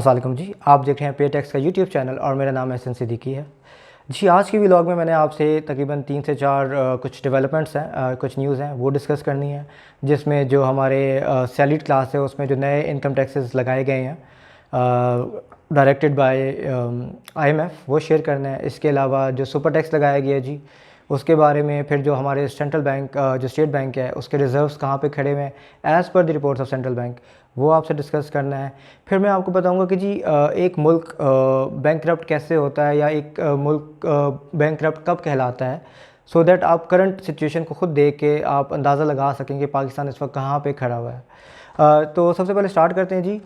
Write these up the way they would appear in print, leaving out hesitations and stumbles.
अस्सलाम वालेकुम जी। आप देख रहे हैं पे टैक्स का यूट्यूब चैनल और मेरा नाम एहसन सिद्दीकी है जी। आज की व्लॉग में मैंने आपसे तकरीबन 3 से 4 कुछ डेवलपमेंट्स हैं, कुछ न्यूज़ हैं वो डिस्कस करनी है, जिसमें जो हमारे सैलरीड क्लास है उसमें जो नए इनकम टैक्सेस लगाए गए हैं डायरेक्टेड बाय IMF वो शेयर करना है। इसके अलावा जो सुपर टैक्स लगाया गया जी उसके बारे में, फिर जो हमारे सेंट्रल बैंक जो स्टेट बैंक है उसके रिज़र्व्स कहाँ पे खड़े हुए हैं as per the reports of central bank, वो आपसे डिस्कस करना है। फिर मैं आपको बताऊंगा कि जी एक मुल्क बैंकरप्ट कैसे होता है या एक मुल्क बैंकरप्ट कब कहलाता है, सो दैट आप करंट सिचुएशन को ख़ुद देख के आप अंदाज़ा लगा सकें कि पाकिस्तान इस वक्त कहाँ पे खड़ा हुआ है। तो सबसे पहले स्टार्ट करते हैं जी।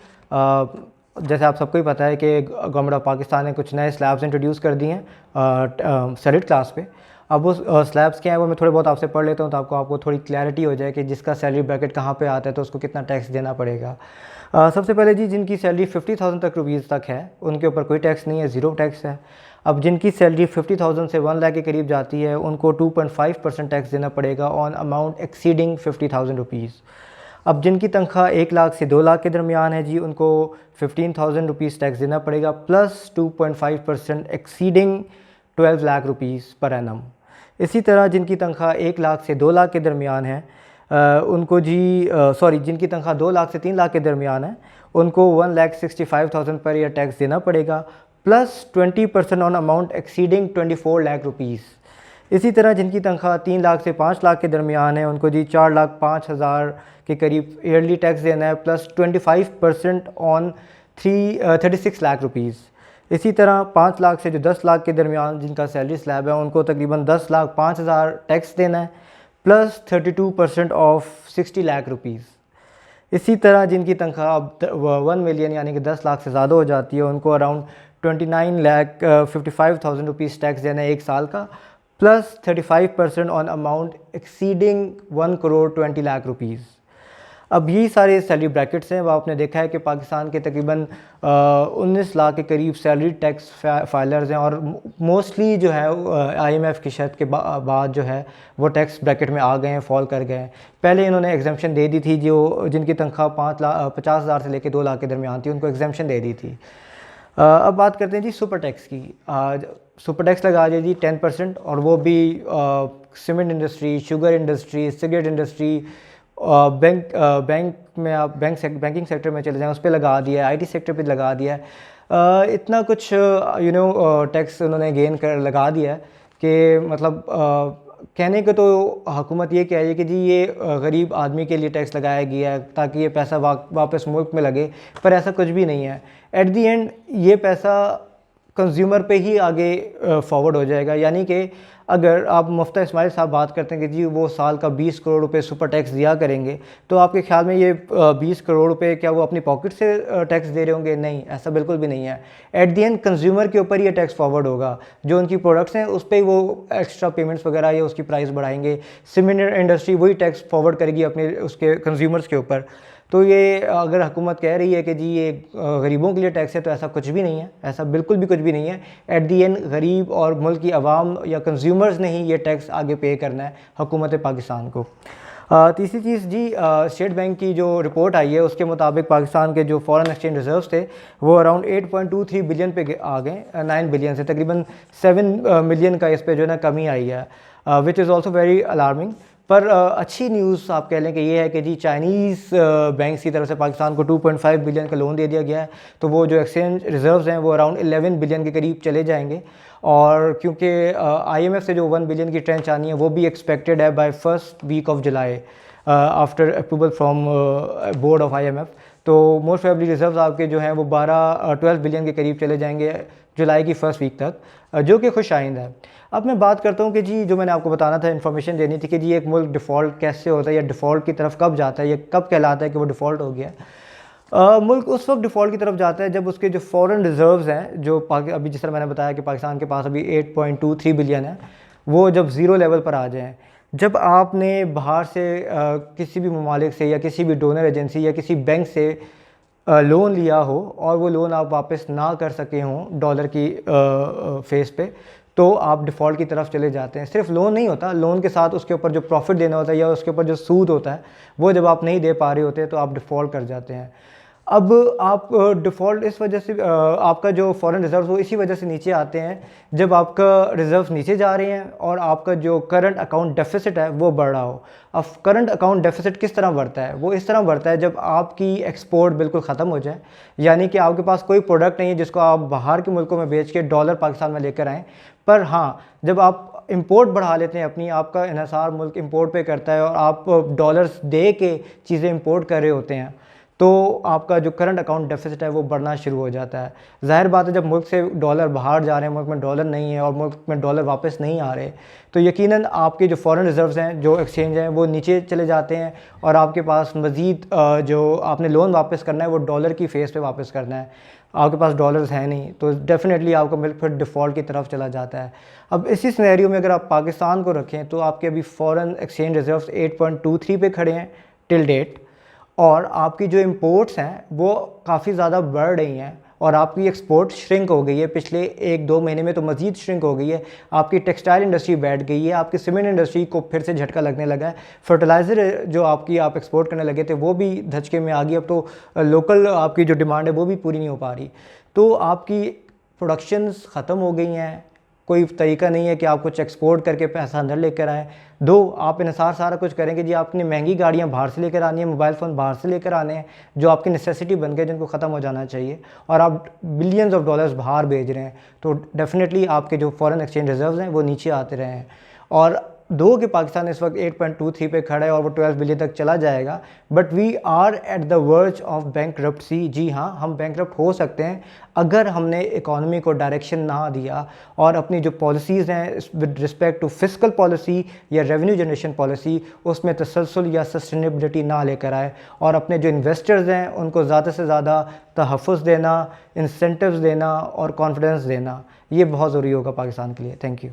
जैसे आप सबको ही पता है कि गवर्नमेंट ऑफ पाकिस्तान ने कुछ नए स्लैब्स इंट्रोड्यूस कर दिए हैं सैलरीड क्लास पे। अब वो स्लैब्स क्या है वो मैं थोड़े बहुत आपसे पढ़ लेता हूँ, तो आपको थोड़ी क्लैरिटी हो जाए कि जिसका सैलरी ब्रैकेट कहाँ पे आता है तो उसको कितना टैक्स देना पड़ेगा। सबसे पहले जी जिनकी सैलरी 50,000 तक रुपीज़ तक है उनके ऊपर कोई टैक्स नहीं है, ज़ीरो टैक्स है। अब जिनकी सैलरी 50,000 से 1 लाख के करीब जाती है उनको 2.5% टैक्स देना पड़ेगा ऑन अमाउंट एक्सीडिंग 50,000 रुपीज़। अब जिनकी तनख्वाह 1 लाख से 2 लाख के दरमियान है जी उनको 15,000 रुपीज़ टैक्स देना पड़ेगा plus 2.5% exceeding 12 lakh rupees per annum. इसी तरह जिनकी तनख्वाह 1 लाख से 2 लाख के दरमियान है उनको जी जिनकी तनख्वाह 2 लाख से 3 लाख के दरमियान है उनको 1,65,000 पर ईयर टैक्स देना पड़ेगा plus 20% on amount exceeding 24 lakh rupees. इसी तरह जिनकी तनख्वाह 3 लाख से 5 लाख के दरमियान है उनको जी 4,05,000 के करीब ईयरली टैक्स देना है प्लस 25% ऑन 36 लाख रुपीज़। इसी तरह 5 लाख से जो 10 लाख के दरमियान जिनका सैलरी स्लैब है उनको तकरीबन 10,05,000 टैक्स देना है प्लस 32% ऑफ 60 लाख रुपीज़। इसी तरह जिनकी तनख्वाह अब 1 मिलियन यानी कि 10 लाख से ज़्यादा हो जाती है उनको अराउंड 29,55,000 रुपीज़ टैक्स देना है 1 साल का plus 35% on amount exceeding 1,20 lakh rupees. अब यही सारे सैलरी ब्रैकेट्स हैं। वो आपने देखा है कि पाकिस्तान के तकरीबन 19 लाख के करीब सैलरी टैक्स फाइलर्स हैं और मोस्टली जो है IMF की शर्त के बाद जो है वो टैक्स ब्रैकेट में आ गए हैं, फॉल कर गए हैं। पहले इन्होंने एग्जाम्पशन दे दी थी, जो जिनकी तनख्वाह 50,000 से लेकर 2 लाख के दरमियान थी उनको एग्जाम्पशन दे दी थी। अब बात करते हैं जी सुपर टैक्स की। सुपर टैक्स लगा दिया जी 10% और वो भी cement industry, sugar industry, cigarette industry, bank में आप बैंकिंग सेक्टर में चले जाएं उस पर लगा दिया है, IT सेक्टर पे लगा दिया है। इतना कुछ टैक्स उन्होंने गेन कर लगा दिया है कि मतलब कहने को तो हुकूमत ये कह रही है कि जी ये गरीब आदमी के लिए टैक्स लगाया गया है ताकि ये पैसा वापस मुल्क में लगे, पर ऐसा कुछ भी नहीं है। एट दी एंड ये पैसा कंज्यूमर पे ही आगे फॉरवर्ड हो जाएगा। यानी कि अगर आप मुफ्ता इस्माइल साहब बात करते हैं कि जी वो साल का 20 करोड़ रुपए सुपर टैक्स दिया करेंगे, तो आपके ख्याल में ये 20 करोड़ रुपए क्या वो अपनी पॉकेट से टैक्स दे रहे होंगे? नहीं, ऐसा बिल्कुल भी नहीं है। एट दी एंड कंज्यूमर के ऊपर ये टैक्स फॉरवर्ड होगा, जो उनकी प्रोडक्ट्स हैं उस पर वो एक्स्ट्रा पेमेंट्स वगैरह या उसकी प्राइस बढ़ाएंगे। सीमेंट इंडस्ट्री वही टैक्स फॉरवर्ड करेगी अपने उसके कंज्यूमर्स के ऊपर। तो ये अगर हुकूमत कह रही है कि जी ये गरीबों के लिए टैक्स है, तो ऐसा कुछ भी नहीं है, ऐसा बिल्कुल भी कुछ भी नहीं है। एट दी एंड गरीब और मुल्क की आवाम या कंज्यूमर्स ने ही ये टैक्स आगे पे करना है हुकूमत पाकिस्तान को। तीसरी चीज़ जी स्टेट बैंक की जो रिपोर्ट आई है उसके मुताबिक पाकिस्तान के जो फॉरेन एक्सचेंज रिजर्व्स थे वो अराउंड 8.23 बिलियन पे आ गए 9 बिलियन से। तकरीबन 7 मिलियन का इस पे जो है ना कमी आई है, which is also very alarming. पर अच्छी न्यूज़ आप कह लें कि ये है कि जी चाइनीज़ बैंक की तरफ से पाकिस्तान को 2.5 बिलियन का लोन दे दिया गया है, तो वो जो एक्सचेंज रिजर्व्स हैं वो अराउंड 11 बिलियन के करीब चले जाएंगे। और क्योंकि IMF से जो 1 बिलियन की ट्रेंच आनी है वो भी एक्सपेक्टेड है by first week of July after approval from board of IMF। तो मोस्ट प्रोबेबली रिजर्व्स आपके जो हैं वो 12 बिलियन के करीब चले जाएंगे जुलाई की फर्स्ट वीक तक, जो कि खुश आइंद है। अब मैं बात करता हूँ कि जी जो मैंने आपको बताना था, इन्फॉर्मेशन देनी थी कि जी एक मुल्क डिफ़ॉल्ट कैसे होता है या डिफ़ॉल्ट की तरफ कब जाता है या कब कहलाता है कि वो डिफ़ॉल्ट हो गया। मुल्क उस वक्त डिफ़ॉल्ट की तरफ जाता है जब उसके जो फॉरेन रिजर्व्स हैं, जो अभी जिस तरह मैंने बताया कि पाकिस्तान के पास अभी 8.23 बिलियन है, वो जब ज़ीरो लेवल पर आ जाएँ। जब आपने बाहर से किसी भी ममालिक से या किसी भी डोनर एजेंसी या किसी बैंक से लोन लिया हो और वो लोन आप वापस ना कर सके हों डॉलर की फेस पे, तो आप डिफ़ॉल्ट की तरफ चले जाते हैं। सिर्फ लोन नहीं होता, लोन के साथ उसके ऊपर जो प्रॉफिट देना होता है या उसके ऊपर जो सूद होता है वो जब आप नहीं दे पा रहे होते तो आप डिफ़ॉल्ट कर जाते हैं। अब आप डिफ़ॉल्ट इस वजह से आपका जो फॉरेन रिज़र्व वो इसी वजह से नीचे आते हैं जब आपका रिज़र्व नीचे जा रहे हैं और आपका जो करंट अकाउंट डेफिसिट है वो बढ़ रहा हो। अब करंट अकाउंट डेफिसिट किस तरह बढ़ता है? वो इस तरह बढ़ता है जब आपकी एक्सपोर्ट बिल्कुल ख़त्म हो जाए, यानी कि आपके पास कोई प्रोडक्ट नहीं है जिसको आप बाहर के मुल्कों में बेच के डॉलर पाकिस्तान में लेकर आएँ। पर हाँ, जब आप इंपोर्ट बढ़ा लेते हैं अपनी, आपका इन्हिसार मुल्क इंपोर्ट पे करता है और आप डॉलर्स दे के चीज़ें इंपोर्ट कर रहे होते हैं, तो आपका जो करंट अकाउंट डेफिसिट है वो बढ़ना शुरू हो जाता है। ज़ाहिर बात है, जब मुल्क से डॉलर बाहर जा रहे हैं, मुल्क में डॉलर नहीं है और मुल्क में डॉलर वापस नहीं आ रहे, तो यकीनन आपके जो फॉरेन रिज़र्व्स हैं, जो एक्सचेंज हैं, वो नीचे चले जाते हैं और आपके पास मज़ीद जो आपने लोन वापस करना है वो डॉलर की फेस पे वापस करना है। आपके पास डॉलर्स हैं नहीं, तो डेफ़िनेटली आपका मुल्क फिर डिफ़ॉल्ट की तरफ चला जाता है। अब इसी सिनेरियो में अगर आप पाकिस्तान को रखें तो आपके अभी फॉरेन एक्सचेंज रिज़र्व्स 8.23 पे खड़े हैं टिल डेट, और आपकी जो इंपोर्ट्स हैं वो काफ़ी ज़्यादा बढ़ रही हैं और आपकी एक्सपोर्ट श्रिंक हो गई है। पिछले 1-2 महीने में तो मज़ीद श्रिंक हो गई है। आपकी टेक्सटाइल इंडस्ट्री बैठ गई है, आपकी सीमेंट इंडस्ट्री को फिर से झटका लगने लगा है। फर्टिलाइज़र जो आप एक्सपोर्ट करने लगे थे वो भी धचके में आ गई। अब तो लोकल आपकी जो डिमांड है वो भी पूरी नहीं हो पा रही, तो आपकी प्रोडक्शंस ख़त्म हो गई हैं। कोई तरीका नहीं है कि आप कुछ एक्सपोर्ट करके पैसा अंदर लेकर आएँ। दो आप इन्हिसार सारा कुछ करेंगे जी, आपने महंगी गाड़ियाँ बाहर से लेकर आनी है, मोबाइल फ़ोन बाहर से लेकर आने हैं जो आपकी नेसेसिटी बन गए, जिनको ख़त्म हो जाना चाहिए, और आप बिलियंस ऑफ डॉलर्स बाहर भेज रहे हैं, तो डेफिनेटली आपके जो फॉरेन एक्सचेंज रिजर्व्स हैं वो नीचे आते रहे हैं। और दो कि पाकिस्तान इस वक्त 8.23 पे खड़ा है और वो 12 बिलियन तक चला जाएगा, but we are at the verge of bankruptcy. जी हाँ, हम बैंकरप्ट हो सकते हैं अगर हमने इकॉनमी को डायरेक्शन ना दिया और अपनी जो पॉलिसीज़ हैं with respect to fiscal policy या रेवेन्यू जनरेशन पॉलिसी, उसमें तसलसल या सस्टेनेबिलिटी ना लेकर आए, और अपने जो इन्वेस्टर्स हैं उनको ज़्यादा से ज़्यादा तहफ़्फ़ुज़ देना, इंसेंटिव्स देना और कॉन्फिडेंस देना, ये बहुत ज़रूरी होगा पाकिस्तान के लिए। Thank you.